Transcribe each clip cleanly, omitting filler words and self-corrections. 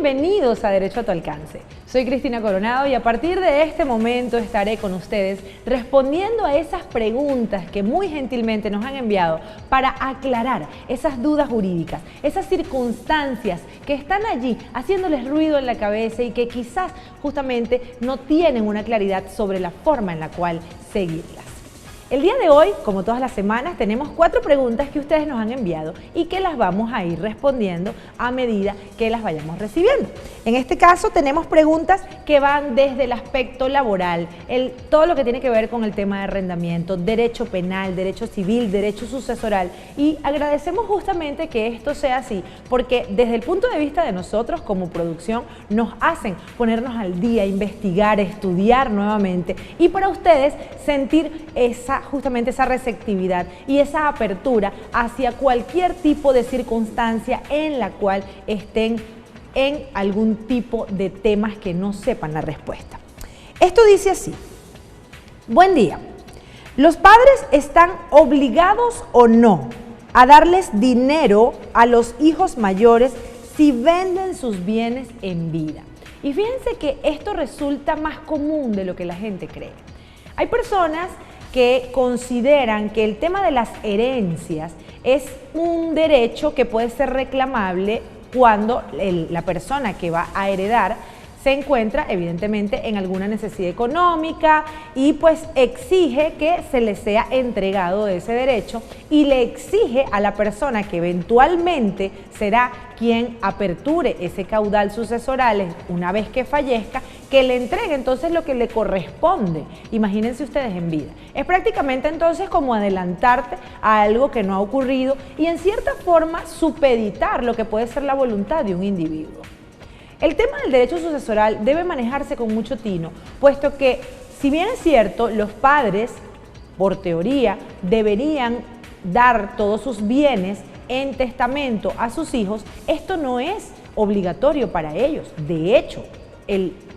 bienvenidos a Derecho a tu Alcance. Soy Cristina Coronado y a partir de este momento estaré con ustedes respondiendo a esas preguntas que muy gentilmente nos han enviado para aclarar esas dudas jurídicas, esas circunstancias que están allí haciéndoles ruido en la cabeza y que quizás justamente no tienen una claridad sobre la forma en la cual seguirlas. El día de hoy, como todas las semanas, tenemos 4 preguntas que ustedes nos han enviado y que las vamos a ir respondiendo a medida que las vayamos recibiendo. En este caso tenemos preguntas que van desde el aspecto laboral, todo lo que tiene que ver con el tema de arrendamiento, derecho penal, derecho civil, derecho sucesoral, y agradecemos justamente que esto sea así, porque desde el punto de vista de nosotros como producción nos hacen ponernos al día, investigar, estudiar nuevamente y para ustedes sentir justamente esa receptividad y esa apertura hacia cualquier tipo de circunstancia en la cual estén en algún tipo de temas que no sepan la respuesta. Esto dice así: buen día, ¿los padres están obligados o no a darles dinero a los hijos mayores si venden sus bienes en vida? Y fíjense que esto resulta más común de lo que la gente cree. Hay personas que consideran que el tema de las herencias es un derecho que puede ser reclamable cuando la persona que va a heredar se encuentra evidentemente en alguna necesidad económica y pues exige que se le sea entregado ese derecho y le exige a la persona que eventualmente será quien aperture ese caudal sucesoral una vez que fallezca, que le entregue entonces lo que le corresponde. Imagínense ustedes en vida. Es prácticamente entonces como adelantarte a algo que no ha ocurrido y en cierta forma supeditar lo que puede ser la voluntad de un individuo. El tema del derecho sucesoral debe manejarse con mucho tino, puesto que, si bien es cierto, los padres, por teoría, deberían dar todos sus bienes en testamento a sus hijos, esto no es obligatorio para ellos. De hecho,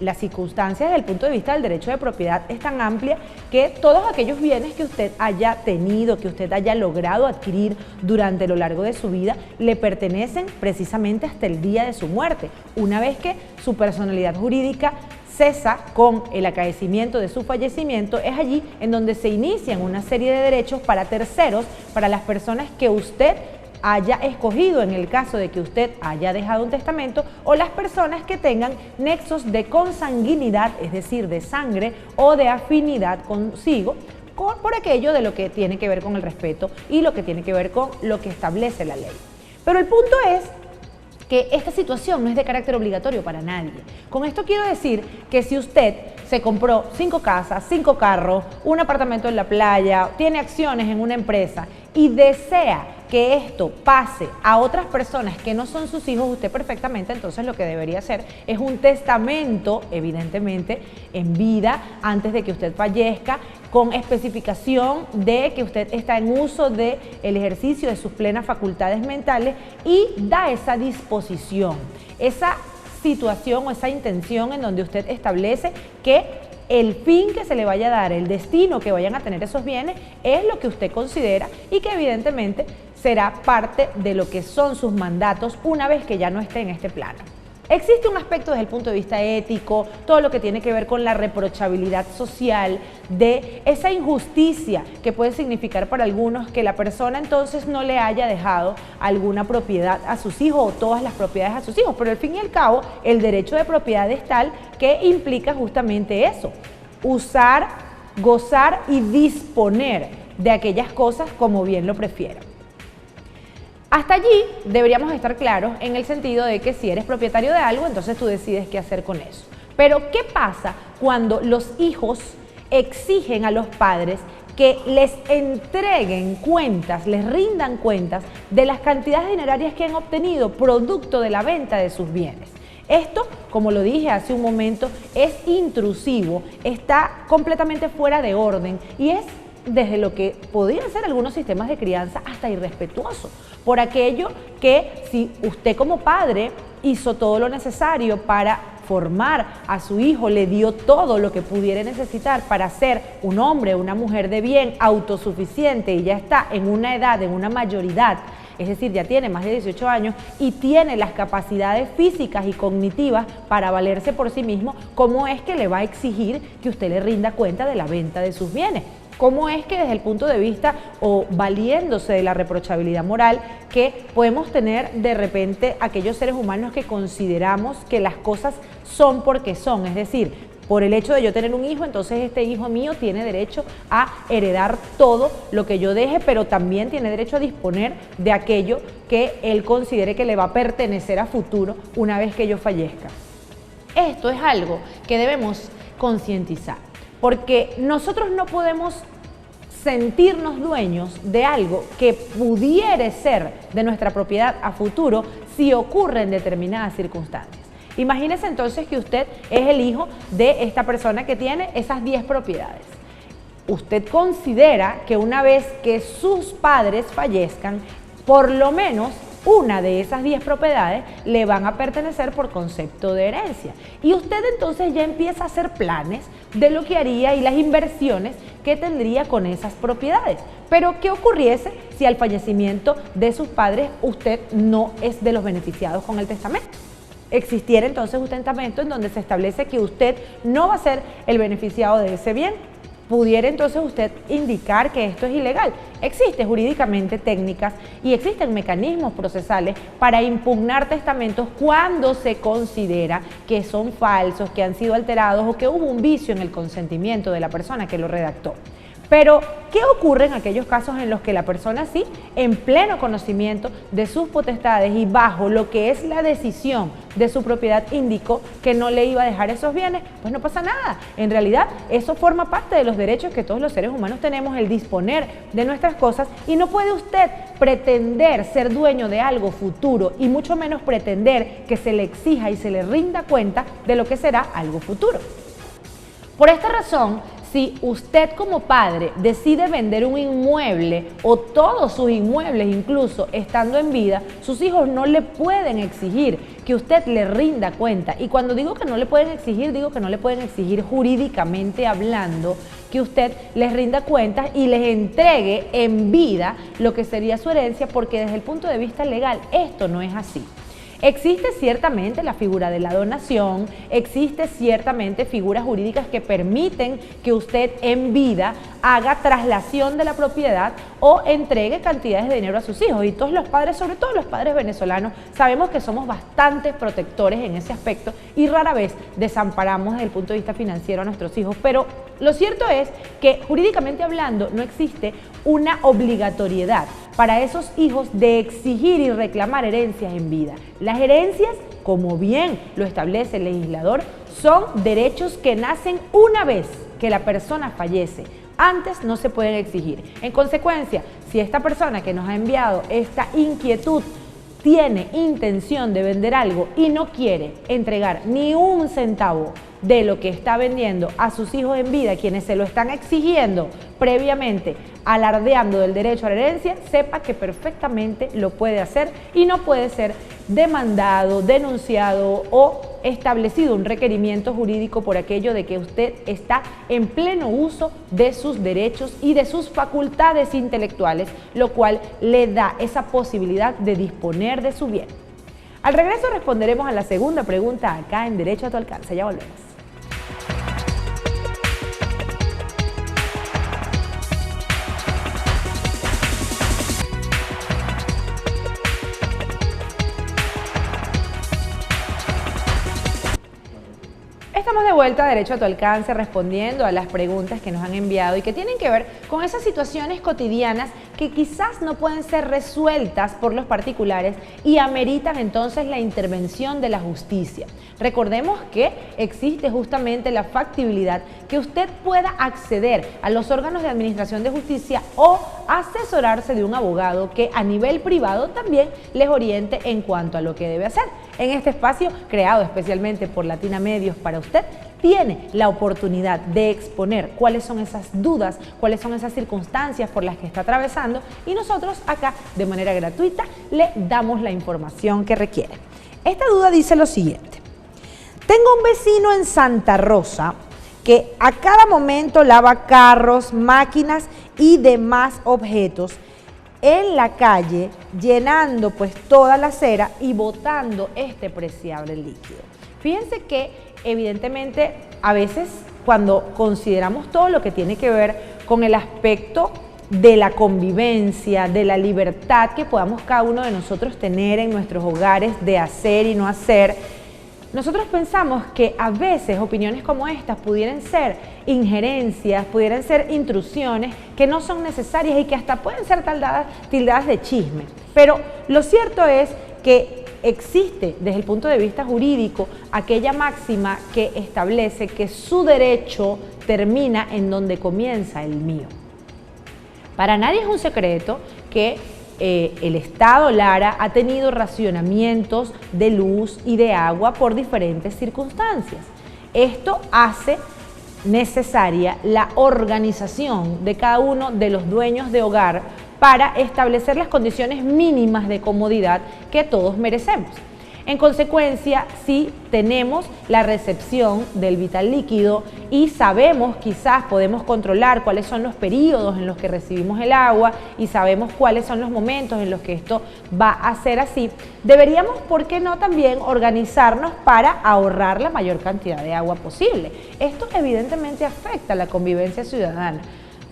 las circunstancias desde el punto de vista del derecho de propiedad es tan amplia que todos aquellos bienes que usted haya tenido, que usted haya logrado adquirir durante lo largo de su vida, le pertenecen precisamente hasta el día de su muerte. Una vez que su personalidad jurídica cesa con el acaecimiento de su fallecimiento, es allí en donde se inician una serie de derechos para terceros, para las personas que usted haya escogido en el caso de que usted haya dejado un testamento, o las personas que tengan nexos de consanguinidad, es decir, de sangre o de afinidad consigo, por aquello de lo que tiene que ver con el respeto y lo que tiene que ver con lo que establece la ley. Pero el punto es que esta situación no es de carácter obligatorio para nadie. Con esto quiero decir que si usted se compró 5 casas, 5 carros, un apartamento en la playa, tiene acciones en una empresa y desea que esto pase a otras personas que no son sus hijos, usted perfectamente entonces lo que debería hacer es un testamento, evidentemente en vida, antes de que usted fallezca, con especificación de que usted está en uso del ejercicio de sus plenas facultades mentales y da esa disposición, esa situación o esa intención en donde usted establece que el fin que se le vaya a dar, el destino que vayan a tener esos bienes, es lo que usted considera y que evidentemente será parte de lo que son sus mandatos una vez que ya no esté en este plano. Existe un aspecto desde el punto de vista ético, todo lo que tiene que ver con la reprochabilidad social, de esa injusticia que puede significar para algunos que la persona entonces no le haya dejado alguna propiedad a sus hijos o todas las propiedades a sus hijos, pero al fin y al cabo el derecho de propiedad es tal que implica justamente eso: usar, gozar y disponer de aquellas cosas como bien lo prefieran. Hasta allí deberíamos estar claros en el sentido de que si eres propietario de algo, entonces tú decides qué hacer con eso. Pero ¿qué pasa cuando los hijos exigen a los padres que les entreguen cuentas, les rindan cuentas de las cantidades dinerarias que han obtenido producto de la venta de sus bienes? Esto, como lo dije hace un momento, es intrusivo, está completamente fuera de orden y es desde lo que podrían ser algunos sistemas de crianza hasta irrespetuoso, por aquello que si usted como padre hizo todo lo necesario para formar a su hijo, le dio todo lo que pudiera necesitar para ser un hombre o una mujer de bien, autosuficiente, y ya está en una edad, en una mayoridad es decir, ya tiene más de 18 años y tiene las capacidades físicas y cognitivas para valerse por sí mismo, ¿cómo es que le va a exigir que usted le rinda cuenta de la venta de sus bienes? ¿Cómo es que desde el punto de vista o valiéndose de la reprochabilidad moral que podemos tener de repente aquellos seres humanos que consideramos que las cosas son porque son? Es decir, por el hecho de yo tener un hijo, entonces este hijo mío tiene derecho a heredar todo lo que yo deje, pero también tiene derecho a disponer de aquello que él considere que le va a pertenecer a futuro una vez que yo fallezca. Esto es algo que debemos concientizar, porque nosotros no podemos sentirnos dueños de algo que pudiera ser de nuestra propiedad a futuro si ocurre en determinadas circunstancias. Imagínese entonces que usted es el hijo de esta persona que tiene esas 10 propiedades. Usted considera que una vez que sus padres fallezcan, por lo menos una de esas 10 propiedades le van a pertenecer por concepto de herencia. Y usted entonces ya empieza a hacer planes de lo que haría y las inversiones que tendría con esas propiedades. Pero ¿qué ocurriese si al fallecimiento de sus padres usted no es de los beneficiados con el testamento? Existiera entonces un testamento en donde se establece que usted no va a ser el beneficiado de ese bien. ¿Pudiera entonces usted indicar que esto es ilegal? Existen jurídicamente técnicas y existen mecanismos procesales para impugnar testamentos cuando se considera que son falsos, que han sido alterados o que hubo un vicio en el consentimiento de la persona que lo redactó. Pero, ¿qué ocurre en aquellos casos en los que la persona sí, en pleno conocimiento de sus potestades y bajo lo que es la decisión de su propiedad, indicó que no le iba a dejar esos bienes? Pues no pasa nada. En realidad, eso forma parte de los derechos que todos los seres humanos tenemos, el disponer de nuestras cosas, y no puede usted pretender ser dueño de algo futuro y mucho menos pretender que se le exija y se le rinda cuenta de lo que será algo futuro. Por esta razón, si usted como padre decide vender un inmueble o todos sus inmuebles incluso estando en vida, sus hijos no le pueden exigir que usted le rinda cuenta. Y cuando digo que no le pueden exigir, digo que no le pueden exigir jurídicamente hablando que usted les rinda cuentas y les entregue en vida lo que sería su herencia, porque desde el punto de vista legal esto no es así. Existe ciertamente la figura de la donación, existe ciertamente figuras jurídicas que permiten que usted en vida haga traslación de la propiedad o entregue cantidades de dinero a sus hijos. Y todos los padres, sobre todo los padres venezolanos, sabemos que somos bastante protectores en ese aspecto y rara vez desamparamos desde el punto de vista financiero a nuestros hijos. Pero lo cierto es que jurídicamente hablando no existe una obligatoriedad para esos hijos de exigir y reclamar herencias en vida. Las herencias, como bien lo establece el legislador, son derechos que nacen una vez que la persona fallece. Antes no se pueden exigir. En consecuencia, si esta persona que nos ha enviado esta inquietud tiene intención de vender algo y no quiere entregar ni un centavo de lo que está vendiendo a sus hijos en vida, quienes se lo están exigiendo previamente, alardeando del derecho a la herencia, sepa que perfectamente lo puede hacer y no puede ser demandado, denunciado o establecido un requerimiento jurídico por aquello de que usted está en pleno uso de sus derechos y de sus facultades intelectuales, lo cual le da esa posibilidad de disponer de su bien. Al regreso responderemos a la segunda pregunta acá en Derecho a tu Alcance. Ya volvemos. Estamos de vuelta a Derecho a tu Alcance respondiendo a las preguntas que nos han enviado y que tienen que ver con esas situaciones cotidianas que quizás no pueden ser resueltas por los particulares y ameritan entonces la intervención de la justicia. Recordemos que existe justamente la factibilidad que usted pueda acceder a los órganos de administración de justicia o asesorarse de un abogado que a nivel privado también les oriente en cuanto a lo que debe hacer. En este espacio, creado especialmente por Latina Medios para usted, tiene la oportunidad de exponer cuáles son esas dudas, cuáles son esas circunstancias por las que está atravesando y nosotros acá de manera gratuita le damos la información que requiere. Esta duda dice lo siguiente: tengo un vecino en Santa Rosa que a cada momento lava carros, máquinas y demás objetos en la calle llenando pues toda la cera y botando este preciable líquido. Fíjense que evidentemente a veces cuando consideramos todo lo que tiene que ver con el aspecto de la convivencia, de la libertad que podamos cada uno de nosotros tener en nuestros hogares de hacer y no hacer, nosotros pensamos que a veces opiniones como estas pudieran ser injerencias, pudieran ser intrusiones que no son necesarias y que hasta pueden ser tildadas de chisme. Pero lo cierto es que existe desde el punto de vista jurídico aquella máxima que establece que su derecho termina en donde comienza el mío. Para nadie es un secreto que el Estado Lara ha tenido racionamientos de luz y de agua por diferentes circunstancias. Esto hace necesaria la organización de cada uno de los dueños de hogar para establecer las condiciones mínimas de comodidad que todos merecemos. En consecuencia, si tenemos la recepción del vital líquido y sabemos, quizás podemos controlar cuáles son los periodos en los que recibimos el agua y sabemos cuáles son los momentos en los que esto va a ser así, deberíamos, ¿por qué no?, también organizarnos para ahorrar la mayor cantidad de agua posible. Esto evidentemente afecta a la convivencia ciudadana.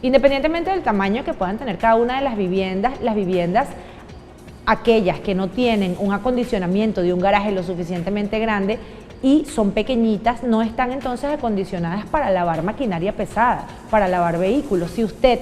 Independientemente del tamaño que puedan tener cada una de las viviendas, aquellas que no tienen un acondicionamiento de un garaje lo suficientemente grande y son pequeñitas, no están entonces acondicionadas para lavar maquinaria pesada, para lavar vehículos. Si usted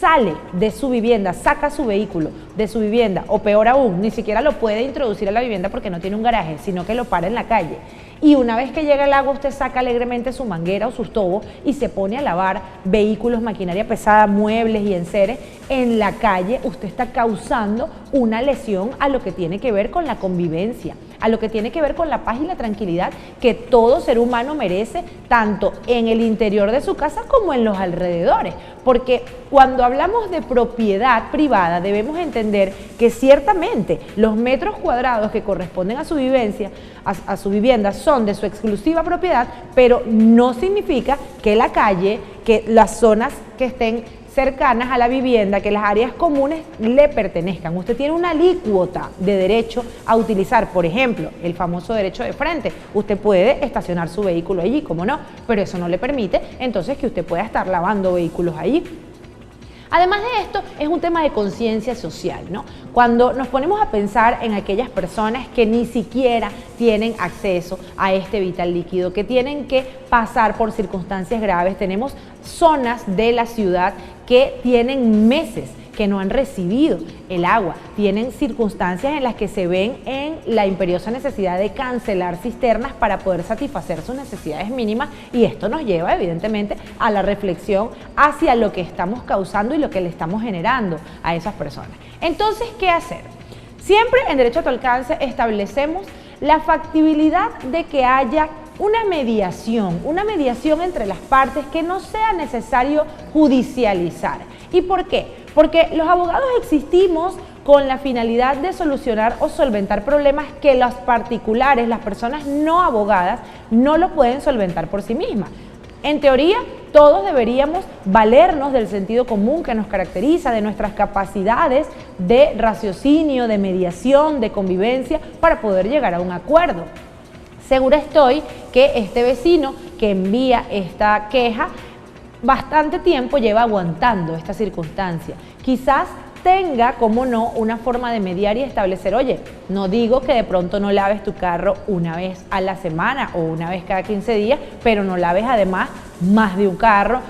sale de su vivienda, saca su vehículo de su vivienda, o peor aún, ni siquiera lo puede introducir a la vivienda porque no tiene un garaje, sino que lo para en la calle, y una vez que llega el agua usted saca alegremente su manguera o sus tobos y se pone a lavar vehículos, maquinaria pesada, muebles y enseres en la calle, usted está causando una lesión a lo que tiene que ver con la convivencia, a lo que tiene que ver con la paz y la tranquilidad que todo ser humano merece, tanto en el interior de su casa como en los alrededores. Porque cuando hablamos de propiedad privada debemos entender que ciertamente los metros cuadrados que corresponden a su vivienda son de su exclusiva propiedad, pero no significa que la calle, que las zonas que estén cercanas a la vivienda, que las áreas comunes le pertenezcan. Usted tiene una alícuota de derecho a utilizar, por ejemplo, el famoso derecho de frente. Usted puede estacionar su vehículo allí, ¿cómo no? Pero eso no le permite entonces que usted pueda estar lavando vehículos allí. Además de esto, es un tema de conciencia social, ¿no? Cuando nos ponemos a pensar en aquellas personas que ni siquiera tienen acceso a este vital líquido, que tienen que pasar por circunstancias graves, tenemos zonas de la ciudad que tienen meses que no han recibido el agua, tienen circunstancias en las que se ven en la imperiosa necesidad de cancelar cisternas para poder satisfacer sus necesidades mínimas, y esto nos lleva evidentemente a la reflexión hacia lo que estamos causando y lo que le estamos generando a esas personas. Entonces, ¿qué hacer? Siempre en Derecho a tu Alcance establecemos la factibilidad de que haya una mediación entre las partes, que no sea necesario judicializar. ¿Y por qué? Porque los abogados existimos con la finalidad de solucionar o solventar problemas que los particulares, las personas no abogadas, no lo pueden solventar por sí mismas. En teoría, todos deberíamos valernos del sentido común que nos caracteriza, de nuestras capacidades de raciocinio, de mediación, de convivencia, para poder llegar a un acuerdo. Segura estoy que este vecino que envía esta queja bastante tiempo lleva aguantando esta circunstancia. Quizás tenga, como no, una forma de mediar y establecer, oye, no digo que de pronto no laves tu carro una vez a la semana o una vez cada 15 días, pero no laves además más de un carro,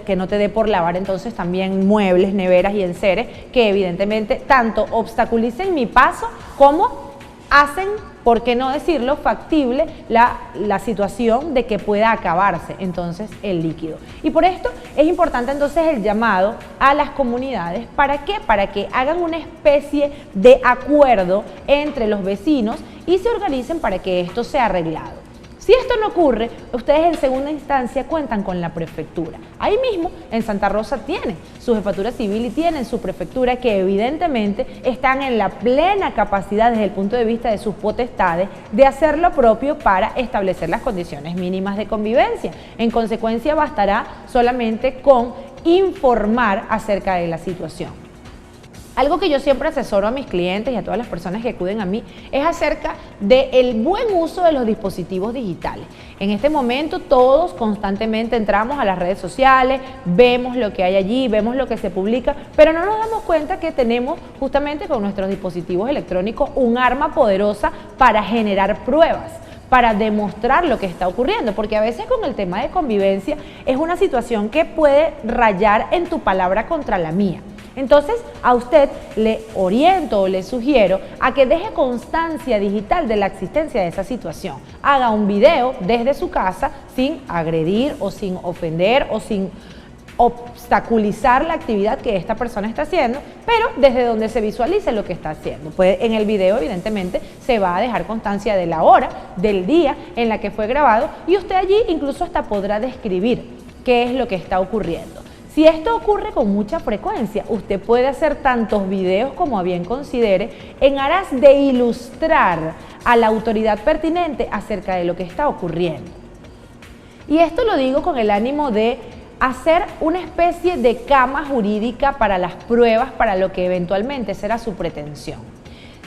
que no te dé por lavar entonces también muebles, neveras y enseres, que evidentemente tanto obstaculicen mi paso como hacen, por qué no decirlo, factible la situación de que pueda acabarse entonces el líquido. Y por esto es importante entonces el llamado a las comunidades. ¿Para qué? Para que hagan una especie de acuerdo entre los vecinos y se organicen para que esto sea arreglado. Si esto no ocurre, ustedes en segunda instancia cuentan con la prefectura. Ahí mismo en Santa Rosa tienen su jefatura civil y tienen su prefectura, que evidentemente están en la plena capacidad desde el punto de vista de sus potestades de hacer lo propio para establecer las condiciones mínimas de convivencia. En consecuencia, bastará solamente con informar acerca de la situación. Algo que yo siempre asesoro a mis clientes y a todas las personas que acuden a mí es acerca del buen uso de los dispositivos digitales. En este momento todos constantemente entramos a las redes sociales, vemos lo que hay allí, vemos lo que se publica, pero no nos damos cuenta que tenemos justamente con nuestros dispositivos electrónicos un arma poderosa para generar pruebas, para demostrar lo que está ocurriendo, porque a veces con el tema de convivencia es una situación que puede rayar en tu palabra contra la mía. Entonces, a usted le oriento o le sugiero a que deje constancia digital de la existencia de esa situación. Haga un video desde su casa sin agredir o sin ofender o sin obstaculizar la actividad que esta persona está haciendo, pero desde donde se visualice lo que está haciendo. Pues en el video evidentemente se va a dejar constancia de la hora, del día en la que fue grabado y usted allí incluso hasta podrá describir qué es lo que está ocurriendo. Si esto ocurre con mucha frecuencia, usted puede hacer tantos videos como a bien considere en aras de ilustrar a la autoridad pertinente acerca de lo que está ocurriendo. Y esto lo digo con el ánimo de hacer una especie de cama jurídica para las pruebas, para lo que eventualmente será su pretensión.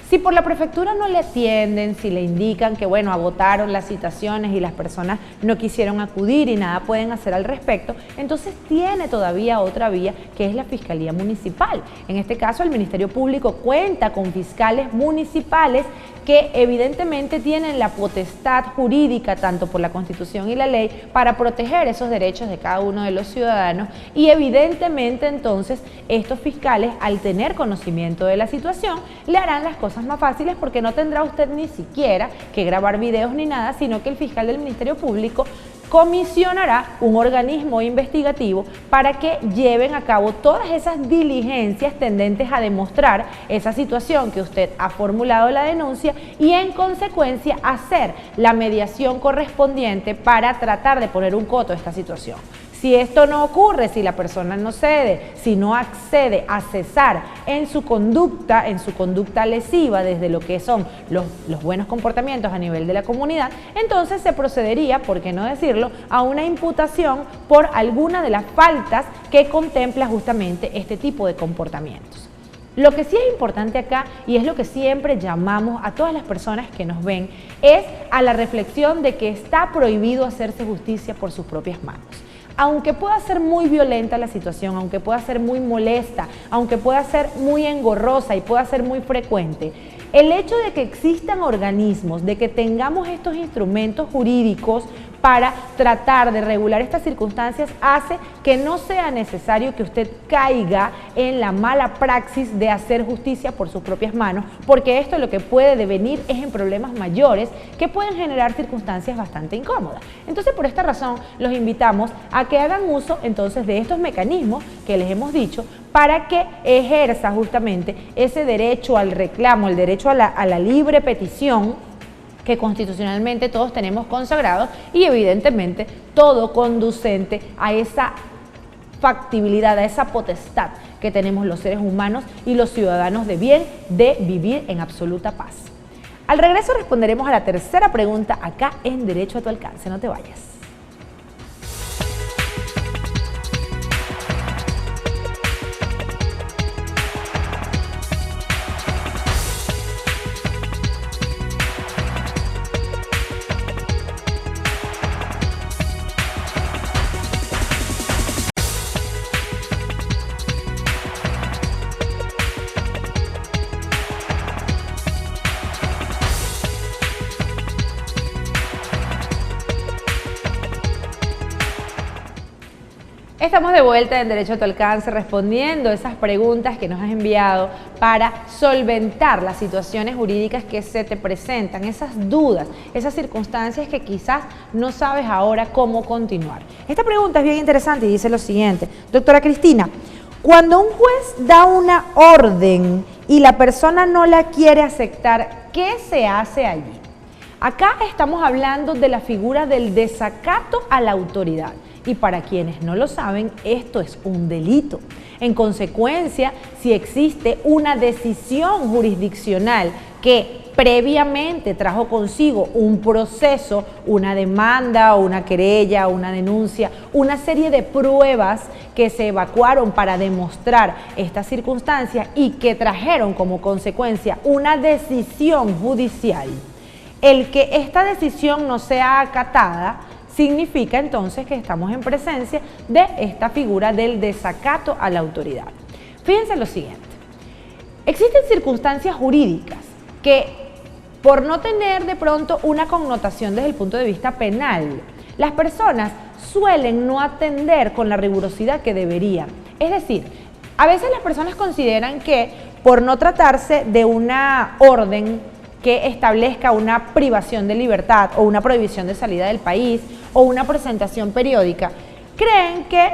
Si por la prefectura no le atienden, si le indican que bueno, agotaron las citaciones y las personas no quisieron acudir y nada pueden hacer al respecto, entonces tiene todavía otra vía que es la Fiscalía Municipal. En este caso el Ministerio Público cuenta con fiscales municipales que evidentemente tienen la potestad jurídica, tanto por la Constitución y la ley, para proteger esos derechos de cada uno de los ciudadanos y evidentemente entonces estos fiscales, al tener conocimiento de la situación, le harán las cosas más fáciles porque no tendrá usted ni siquiera que grabar videos ni nada, sino que el fiscal del Ministerio Público comisionará un organismo investigativo para que lleven a cabo todas esas diligencias tendentes a demostrar esa situación que usted ha formulado la denuncia y en consecuencia hacer la mediación correspondiente para tratar de poner un coto a esta situación. Si esto no ocurre, si la persona no cede, si no accede a cesar en su conducta lesiva desde lo que son los buenos comportamientos a nivel de la comunidad, entonces se procedería, por qué no decirlo, a una imputación por alguna de las faltas que contempla justamente este tipo de comportamientos. Lo que sí es importante acá, y es lo que siempre llamamos a todas las personas que nos ven, es a la reflexión de que está prohibido hacerse justicia por sus propias manos. Aunque pueda ser muy violenta la situación, aunque pueda ser muy molesta, aunque pueda ser muy engorrosa y pueda ser muy frecuente, el hecho de que existan organismos, de que tengamos estos instrumentos jurídicos para tratar de regular estas circunstancias hace que no sea necesario que usted caiga en la mala praxis de hacer justicia por sus propias manos, porque esto lo que puede devenir es en problemas mayores que pueden generar circunstancias bastante incómodas. Entonces, por esta razón, los invitamos a que hagan uso entonces de estos mecanismos que les hemos dicho para que ejerza justamente ese derecho al reclamo, el derecho a la libre petición que constitucionalmente todos tenemos consagrados y evidentemente todo conducente a esa factibilidad, a esa potestad que tenemos los seres humanos y los ciudadanos de bien de vivir en absoluta paz. Al regreso responderemos a la tercera pregunta acá en Derecho a tu Alcance. No te vayas. Estamos de vuelta en Derecho a tu Alcance respondiendo esas preguntas que nos has enviado para solventar las situaciones jurídicas que se te presentan, esas dudas, esas circunstancias que quizás no sabes ahora cómo continuar. Esta pregunta es bien interesante y dice lo siguiente: doctora Cristina, cuando un juez da una orden y la persona no la quiere aceptar, ¿qué se hace allí? Acá estamos hablando de la figura del desacato a la autoridad. Y para quienes no lo saben, esto es un delito. En consecuencia, si existe una decisión jurisdiccional que previamente trajo consigo un proceso, una demanda, una querella, una denuncia, una serie de pruebas que se evacuaron para demostrar estas circunstancias y que trajeron como consecuencia una decisión judicial. El que esta decisión no sea acatada significa entonces que estamos en presencia de esta figura del desacato a la autoridad. Fíjense lo siguiente, existen circunstancias jurídicas que, por no tener de pronto una connotación desde el punto de vista penal, las personas suelen no atender con la rigurosidad que deberían. Es decir, a veces las personas consideran que por no tratarse de una orden que establezca una privación de libertad o una prohibición de salida del país o una presentación periódica, creen que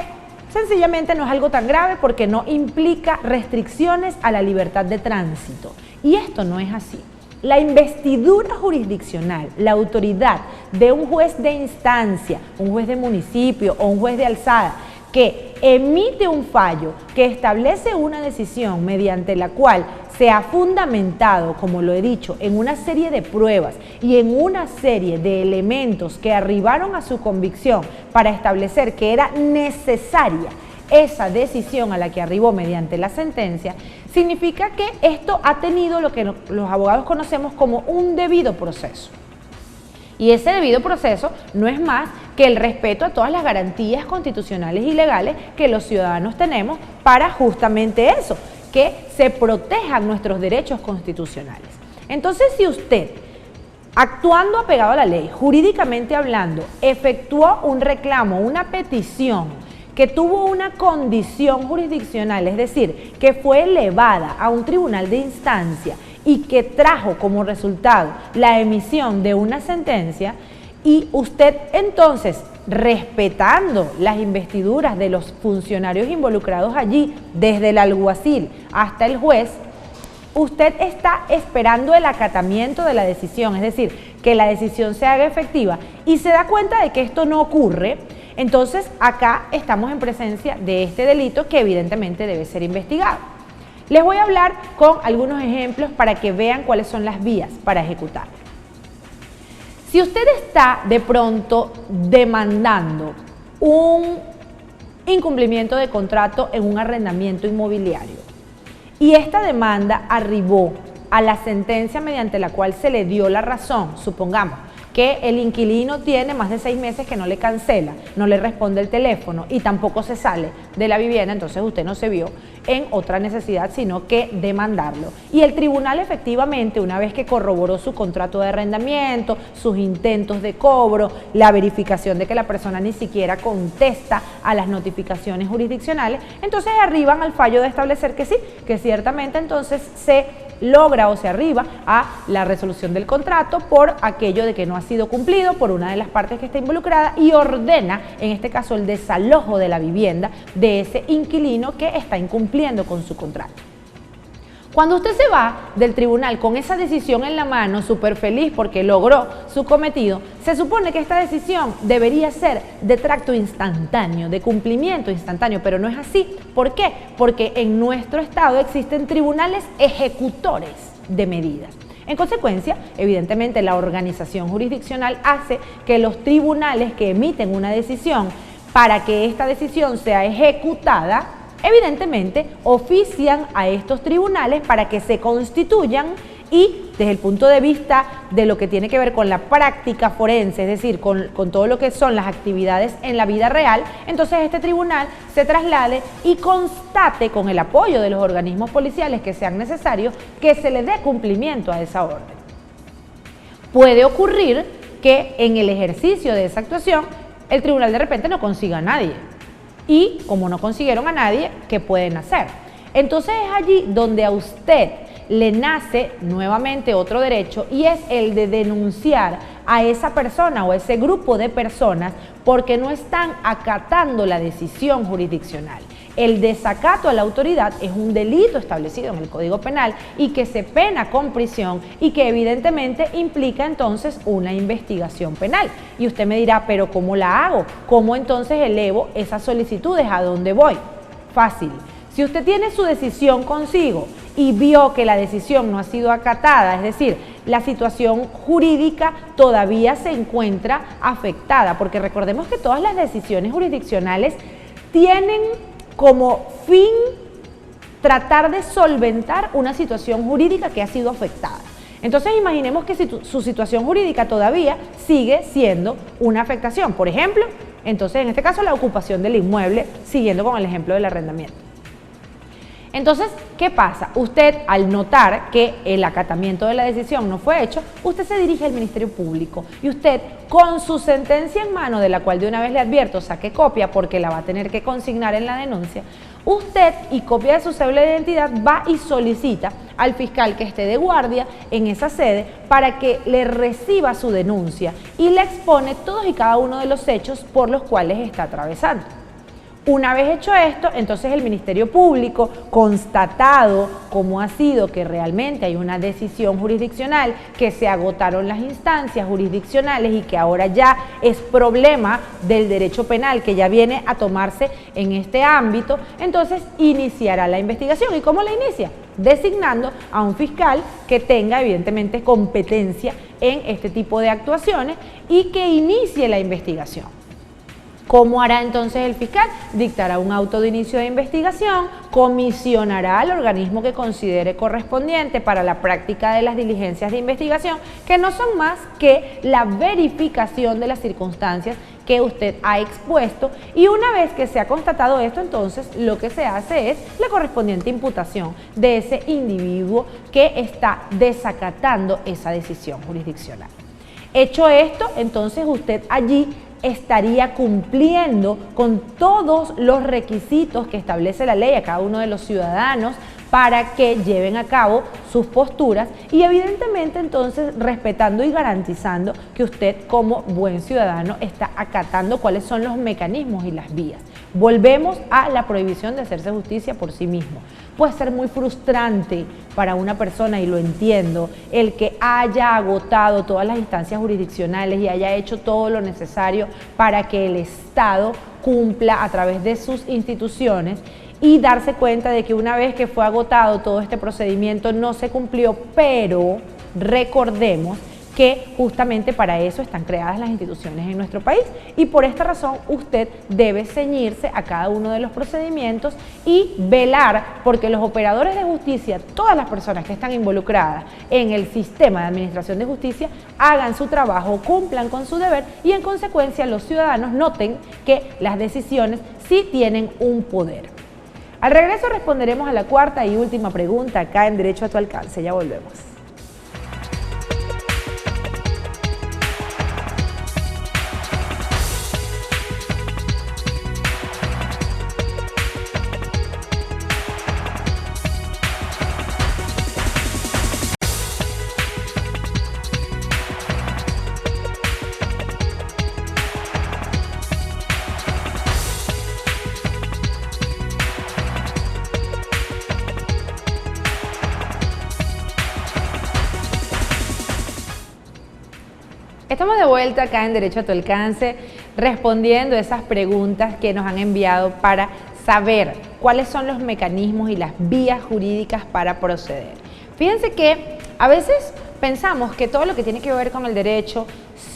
sencillamente no es algo tan grave porque no implica restricciones a la libertad de tránsito. Y esto no es así. La investidura jurisdiccional, la autoridad de un juez de instancia, un juez de municipio o un juez de alzada que emite un fallo, que establece una decisión mediante la cual se ha fundamentado, como lo he dicho, en una serie de pruebas y en una serie de elementos que arribaron a su convicción para establecer que era necesaria esa decisión a la que arribó mediante la sentencia, significa que esto ha tenido lo que los abogados conocemos como un debido proceso. Y ese debido proceso no es más que el respeto a todas las garantías constitucionales y legales que los ciudadanos tenemos para justamente eso, que se protejan nuestros derechos constitucionales. Entonces, si usted, actuando apegado a la ley, jurídicamente hablando, efectuó un reclamo, una petición que tuvo una condición jurisdiccional, es decir, que fue elevada a un tribunal de instancia y que trajo como resultado la emisión de una sentencia, y usted entonces, respetando las investiduras de los funcionarios involucrados allí, desde el alguacil hasta el juez, usted está esperando el acatamiento de la decisión, es decir, que la decisión se haga efectiva, y se da cuenta de que esto no ocurre. Entonces acá estamos en presencia de este delito que evidentemente debe ser investigado. Les voy a hablar con algunos ejemplos para que vean cuáles son las vías para ejecutar. Si usted está de pronto demandando un incumplimiento de contrato en un arrendamiento inmobiliario y esta demanda arribó a la sentencia mediante la cual se le dio la razón, supongamos que el inquilino tiene más de 6 meses que no le cancela, no le responde el teléfono y tampoco se sale de la vivienda, entonces usted no se vio en otra necesidad sino que demandarlo. Y el tribunal efectivamente, una vez que corroboró su contrato de arrendamiento, sus intentos de cobro, la verificación de que la persona ni siquiera contesta a las notificaciones jurisdiccionales, entonces arriban al fallo de establecer que sí, que ciertamente entonces se logra o se arriba a la resolución del contrato por aquello de que no ha sido cumplido por una de las partes que está involucrada y ordena, en este caso, el desalojo de la vivienda de ese inquilino que está incumpliendo con su contrato. Cuando usted se va del tribunal con esa decisión en la mano, súper feliz porque logró su cometido, se supone que esta decisión debería ser de tracto instantáneo, de cumplimiento instantáneo, pero no es así. ¿Por qué? Porque en nuestro estado existen tribunales ejecutores de medidas. En consecuencia, evidentemente la organización jurisdiccional hace que los tribunales que emiten una decisión, para que esta decisión sea ejecutada, evidentemente ofician a estos tribunales para que se constituyan y desde el punto de vista de lo que tiene que ver con la práctica forense, es decir, con todo lo que son las actividades en la vida real, entonces este tribunal se traslade y constate con el apoyo de los organismos policiales que sean necesarios que se le dé cumplimiento a esa orden. Puede ocurrir que en el ejercicio de esa actuación el tribunal de repente no consiga a nadie. Y como no consiguieron a nadie, ¿qué pueden hacer? Entonces es allí donde a usted le nace nuevamente otro derecho y es el de denunciar a esa persona o a ese grupo de personas porque no están acatando la decisión jurisdiccional. El desacato a la autoridad es un delito establecido en el Código Penal y que se pena con prisión y que evidentemente implica entonces una investigación penal. Y usted me dirá, ¿pero cómo la hago? ¿Cómo entonces elevo esas solicitudes? ¿A dónde voy? Fácil. Si usted tiene su decisión consigo y vio que la decisión no ha sido acatada, es decir, la situación jurídica todavía se encuentra afectada, porque recordemos que todas las decisiones jurisdiccionales tienen como fin tratar de solventar una situación jurídica que ha sido afectada. Entonces imaginemos que su situación jurídica todavía sigue siendo una afectación. Por ejemplo, entonces en este caso la ocupación del inmueble, siguiendo con el ejemplo del arrendamiento. Entonces, ¿qué pasa? Usted, al notar que el acatamiento de la decisión no fue hecho, usted se dirige al Ministerio Público y usted, con su sentencia en mano, de la cual de una vez le advierto, saque copia porque la va a tener que consignar en la denuncia, usted, y copia de su cédula de identidad, va y solicita al fiscal que esté de guardia en esa sede para que le reciba su denuncia y le expone todos y cada uno de los hechos por los cuales está atravesando. Una vez hecho esto, entonces el Ministerio Público, constatado cómo ha sido que realmente hay una decisión jurisdiccional, que se agotaron las instancias jurisdiccionales y que ahora ya es problema del derecho penal que ya viene a tomarse en este ámbito, entonces iniciará la investigación. ¿Y cómo la inicia? Designando a un fiscal que tenga evidentemente competencia en este tipo de actuaciones y que inicie la investigación. ¿Cómo hará entonces el fiscal? Dictará un auto de inicio de investigación, comisionará al organismo que considere correspondiente para la práctica de las diligencias de investigación, que no son más que la verificación de las circunstancias que usted ha expuesto, y una vez que se ha constatado esto, entonces lo que se hace es la correspondiente imputación de ese individuo que está desacatando esa decisión jurisdiccional. Hecho esto, entonces usted allí estaría cumpliendo con todos los requisitos que establece la ley a cada uno de los ciudadanos para que lleven a cabo sus posturas y evidentemente entonces respetando y garantizando que usted como buen ciudadano está acatando cuáles son los mecanismos y las vías. Volvemos a la prohibición de hacerse justicia por sí mismo. Puede ser muy frustrante para una persona, y lo entiendo, el que haya agotado todas las instancias jurisdiccionales y haya hecho todo lo necesario para que el Estado cumpla a través de sus instituciones y darse cuenta de que una vez que fue agotado todo este procedimiento no se cumplió, pero recordemos que justamente para eso están creadas las instituciones en nuestro país y por esta razón usted debe ceñirse a cada uno de los procedimientos y velar porque los operadores de justicia, todas las personas que están involucradas en el sistema de administración de justicia, hagan su trabajo, cumplan con su deber y en consecuencia los ciudadanos noten que las decisiones sí tienen un poder. Al regreso responderemos a la cuarta y última pregunta acá en Derecho a tu Alcance. Ya volvemos. Estamos de vuelta acá en Derecho a tu Alcance, respondiendo esas preguntas que nos han enviado para saber cuáles son los mecanismos y las vías jurídicas para proceder. Fíjense que a veces pensamos que todo lo que tiene que ver con el derecho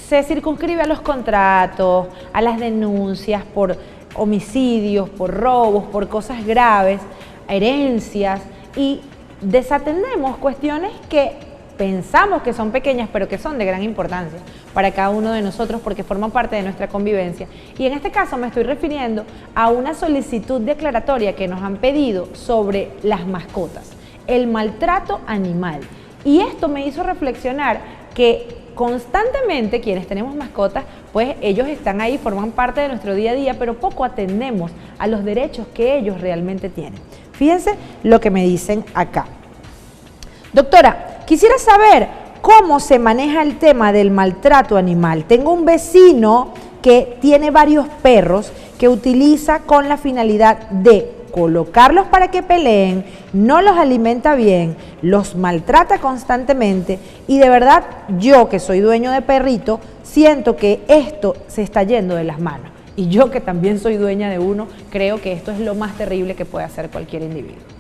se circunscribe a los contratos, a las denuncias por homicidios, por robos, por cosas graves, herencias, y desatendemos cuestiones que pensamos que son pequeñas, pero que son de gran importancia para cada uno de nosotros porque forman parte de nuestra convivencia. Y en este caso me estoy refiriendo a una solicitud declaratoria que nos han pedido sobre las mascotas, el maltrato animal. Y esto me hizo reflexionar que constantemente quienes tenemos mascotas, pues ellos están ahí, forman parte de nuestro día a día, pero poco atendemos a los derechos que ellos realmente tienen. Fíjense lo que me dicen acá. Doctora, quisiera saber cómo se maneja el tema del maltrato animal. Tengo un vecino que tiene varios perros que utiliza con la finalidad de colocarlos para que peleen, no los alimenta bien, los maltrata constantemente y de verdad yo que soy dueño de perrito siento que esto se está yendo de las manos. Y yo que también soy dueña de uno, creo que esto es lo más terrible que puede hacer cualquier individuo.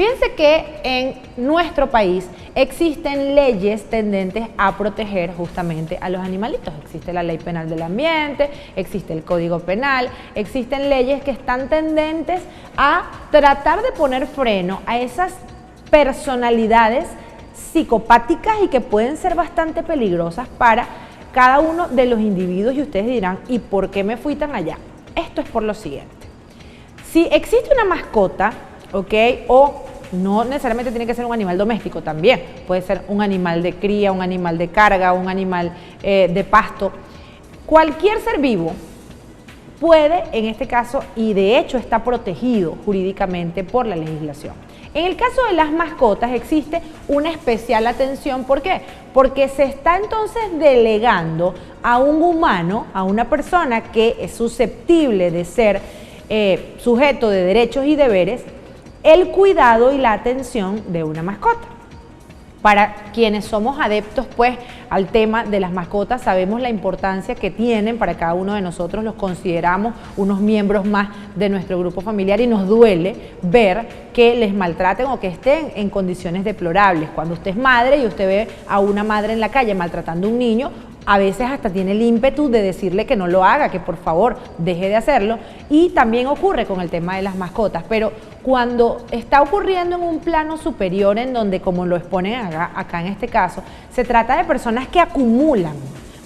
Fíjense que en nuestro país existen leyes tendentes a proteger justamente a los animalitos. Existe la Ley Penal del Ambiente, existe el Código Penal, existen leyes que están tendentes a tratar de poner freno a esas personalidades psicopáticas y que pueden ser bastante peligrosas para cada uno de los individuos. Y ustedes dirán, ¿y por qué me fui tan allá? Esto es por lo siguiente. Si existe una mascota, ¿ok? O no necesariamente tiene que ser un animal doméstico, también puede ser un animal de cría, un animal de carga, un animal de pasto. Cualquier ser vivo puede, en este caso, y de hecho está protegido jurídicamente por la legislación. En el caso de las mascotas existe una especial atención. ¿Por qué? Porque se está entonces delegando a un humano, a una persona que es susceptible de ser sujeto de derechos y deberes, el cuidado y la atención de una mascota. Para quienes somos adeptos pues al tema de las mascotas, sabemos la importancia que tienen para cada uno de nosotros, los consideramos unos miembros más de nuestro grupo familiar y nos duele ver que les maltraten o que estén en condiciones deplorables. Cuando usted es madre y usted ve a una madre en la calle maltratando a un niño, a veces hasta tiene el ímpetu de decirle que no lo haga, que por favor deje de hacerlo, y también ocurre con el tema de las mascotas. Pero cuando está ocurriendo en un plano superior, en donde, como lo exponen acá en este caso, se trata de personas que acumulan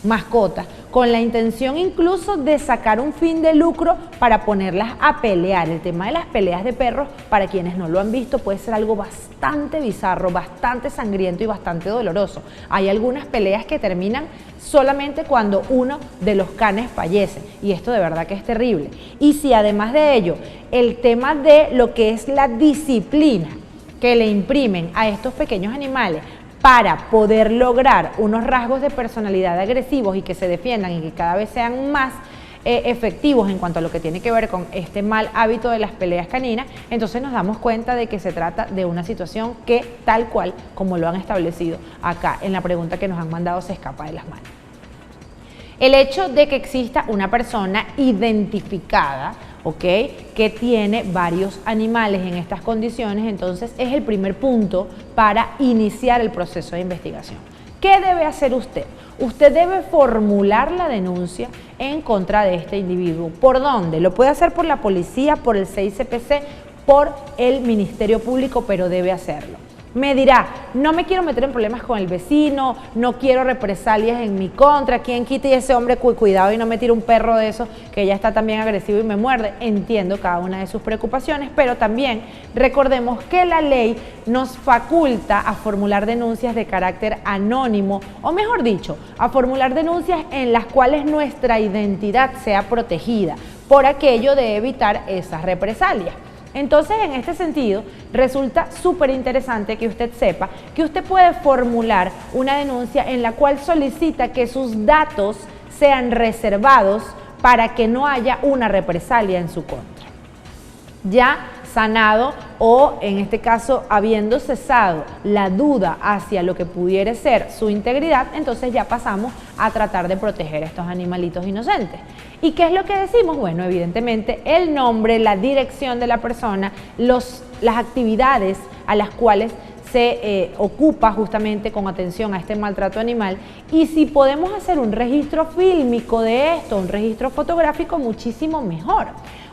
mascotas con la intención incluso de sacar un fin de lucro para ponerlas a pelear. El tema de las peleas de perros, para quienes no lo han visto, puede ser algo bastante bizarro, bastante sangriento y bastante doloroso. Hay algunas peleas que terminan solamente cuando uno de los canes fallece, y esto de verdad que es terrible. Y si además de ello, el tema de lo que es la disciplina que le imprimen a estos pequeños animales para poder lograr unos rasgos de personalidad agresivos y que se defiendan y que cada vez sean más efectivos en cuanto a lo que tiene que ver con este mal hábito de las peleas caninas, entonces nos damos cuenta de que se trata de una situación que, tal cual como lo han establecido acá en la pregunta que nos han mandado, se escapa de las manos. El hecho de que exista una persona identificada, ¿ok?, que tiene varios animales en estas condiciones, entonces es el primer punto para iniciar el proceso de investigación. ¿Qué debe hacer usted? Usted debe formular la denuncia en contra de este individuo. ¿Por dónde? Lo puede hacer por la policía, por el CICPC, por el Ministerio Público, pero debe hacerlo. Me dirá, no me quiero meter en problemas con el vecino, no quiero represalias en mi contra, ¿quién quita y ese hombre cuidado y no me tire un perro de esos que ya está también agresivo y me muerde? Entiendo cada una de sus preocupaciones, pero también recordemos que la ley nos faculta a formular denuncias de carácter anónimo, o mejor dicho, a formular denuncias en las cuales nuestra identidad sea protegida, por aquello de evitar esas represalias. Entonces, en este sentido, resulta súper interesante que usted sepa que usted puede formular una denuncia en la cual solicita que sus datos sean reservados para que no haya una represalia en su contra. Ya sanado, o en este caso habiendo cesado la duda hacia lo que pudiera ser su integridad, entonces ya pasamos a tratar de proteger a estos animalitos inocentes. ¿Y qué es lo que decimos? Bueno, evidentemente el nombre, la dirección de la persona, las actividades a las cuales se ocupa justamente con atención a este maltrato animal, y si podemos hacer un registro fílmico de esto, un registro fotográfico, muchísimo mejor.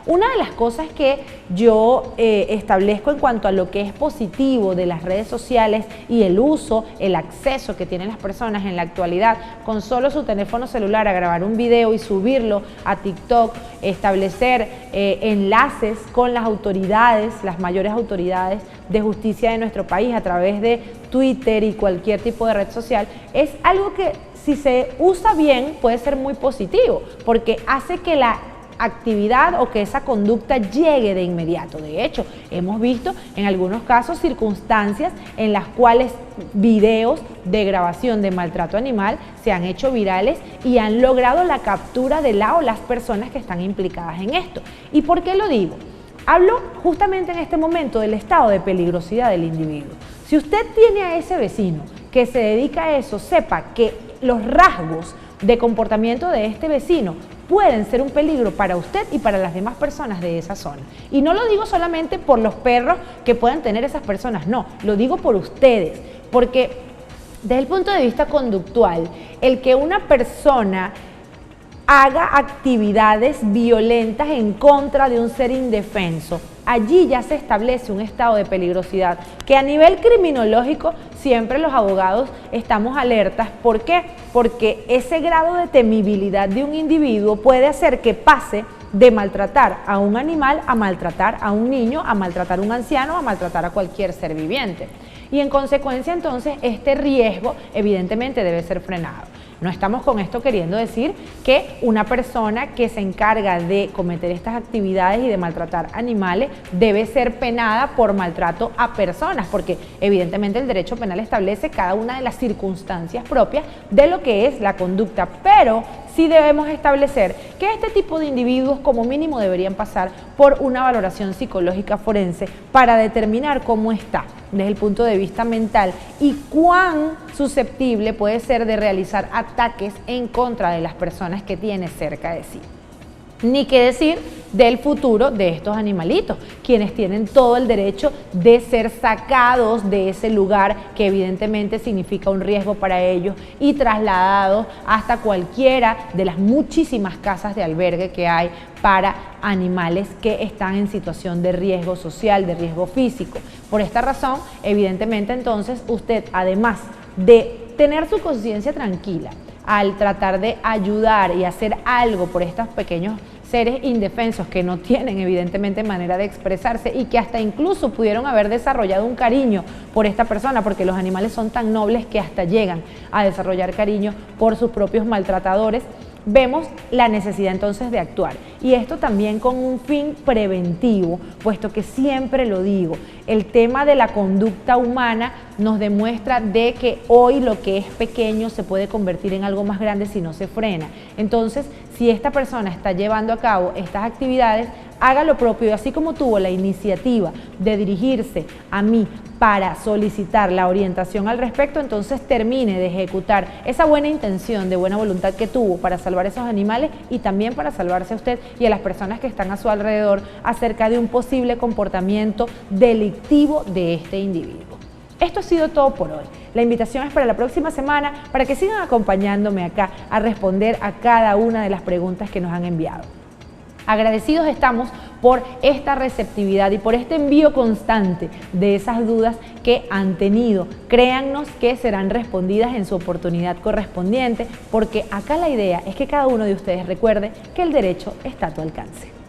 Una de las cosas que yo establezco en cuanto a lo que es positivo de las redes sociales y el uso, el acceso que tienen las personas en la actualidad con solo su teléfono celular a grabar un video y subirlo a TikTok, establecer enlaces con las autoridades, las mayores autoridades de justicia de nuestro país a través de Twitter y cualquier tipo de red social, es algo que, si se usa bien, puede ser muy positivo, porque hace que la actividad o que esa conducta llegue de inmediato. De hecho, hemos visto en algunos casos circunstancias en las cuales videos de grabación de maltrato animal se han hecho virales y han logrado la captura de la o las personas que están implicadas en esto. ¿Y por qué lo digo? Hablo justamente en este momento del estado de peligrosidad del individuo. Si usted tiene a ese vecino que se dedica a eso, sepa que los rasgos de comportamiento de este vecino pueden ser un peligro para usted y para las demás personas de esa zona. Y no lo digo solamente por los perros que puedan tener esas personas, no, lo digo por ustedes, porque desde el punto de vista conductual, el que una persona haga actividades violentas en contra de un ser indefenso, allí ya se establece un estado de peligrosidad que a nivel criminológico siempre los abogados estamos alertas. ¿Por qué? Porque ese grado de temibilidad de un individuo puede hacer que pase de maltratar a un animal a maltratar a un niño, a maltratar a un anciano, a maltratar a cualquier ser viviente. Y en consecuencia entonces este riesgo evidentemente debe ser frenado. No estamos con esto queriendo decir que una persona que se encarga de cometer estas actividades y de maltratar animales debe ser penada por maltrato a personas, porque evidentemente el derecho penal establece cada una de las circunstancias propias de lo que es la conducta, pero sí debemos establecer que este tipo de individuos como mínimo deberían pasar por una valoración psicológica forense para determinar cómo está desde el punto de vista mental y cuán susceptible puede ser de realizar ataques en contra de las personas que tiene cerca de sí. Ni qué decir del futuro de estos animalitos, quienes tienen todo el derecho de ser sacados de ese lugar que evidentemente significa un riesgo para ellos y trasladados hasta cualquiera de las muchísimas casas de albergue que hay para animales que están en situación de riesgo social, de riesgo físico. Por esta razón, evidentemente entonces usted, además de tener su conciencia tranquila al tratar de ayudar y hacer algo por estos pequeños seres indefensos que no tienen evidentemente manera de expresarse y que hasta incluso pudieron haber desarrollado un cariño por esta persona, porque los animales son tan nobles que hasta llegan a desarrollar cariño por sus propios maltratadores, vemos la necesidad entonces de actuar. Y esto también con un fin preventivo, puesto que siempre lo digo, el tema de la conducta humana nos demuestra de que hoy lo que es pequeño se puede convertir en algo más grande si no se frena. Entonces, si esta persona está llevando a cabo estas actividades, haga lo propio, así como tuvo la iniciativa de dirigirse a mí para solicitar la orientación al respecto, entonces termine de ejecutar esa buena intención, de buena voluntad que tuvo para salvar esos animales y también para salvarse a usted y a las personas que están a su alrededor acerca de un posible comportamiento delictivo de este individuo. Esto ha sido todo por hoy. La invitación es para la próxima semana para que sigan acompañándome acá a responder a cada una de las preguntas que nos han enviado. Agradecidos estamos por esta receptividad y por este envío constante de esas dudas que han tenido. Créannos que serán respondidas en su oportunidad correspondiente, porque acá la idea es que cada uno de ustedes recuerde que el derecho está a tu alcance.